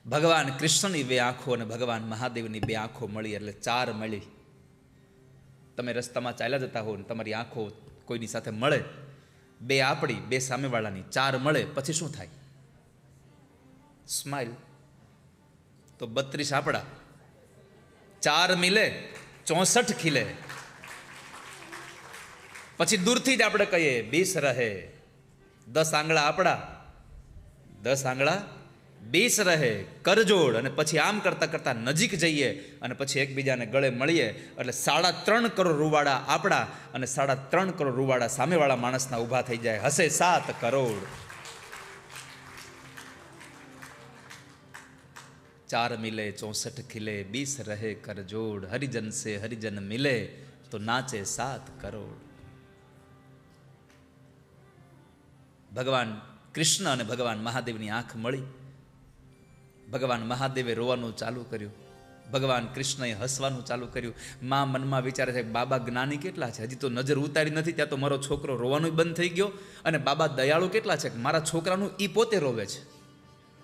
ભગવાન કૃષ્ણની બે આંખો અને ભગવાન મહાદેવની બે આંખો મળી એટલે ચાર મળી. તમે રસ્તામાં ચાલ્યા જતા હો ને તમારી આંખો કોઈની સાથે મળે, બે આપણી બે સામેવાળાની, ચાર મળે પછી શું થાય? સ્માઇલ. તો 32 આપણા, ચાર મિલે 64 ખીલે. પછી દૂરથી જ આપણે કહીએ 20 રહે. 10 આંગળા આપણા, 10 આંગળા 20 રહે, કરજોડ. અને પછી આમ કરતા કરતા નજીક જઈએ અને પછી એકબીજાને ગળે મળીએ એટલે 3.5 કરોડ રૂવાડા આપણા અને 3.5 કરોડ રૂવાડા સામેવાળા માણસના ઊભા થઈ જાય. હસે 7 કરોડ. 4 મિલે 64 ખીલે, 20 રહે કરજોડ. હરિજન સે હરિજન મિલે તો નાચે 7 કરોડ. ભગવાન કૃષ્ણ અને ભગવાન મહાદેવની આંખ મળી. ભગવાન મહાદેવે રોવાનું ચાલુ કર્યું, ભગવાન કૃષ્ણએ હસવાનું ચાલુ કર્યું. માં મનમાં વિચારે છે બાબા જ્ઞાની કેટલા છે, હજી તો નજર ઉતારી નથી ત્યાં તો મારો છોકરો રોવાનું બંધ થઈ ગયો. અને બાબા દયાળુ કેટલા છે, મારા છોકરાનું ઈ પોતે રોવે છે.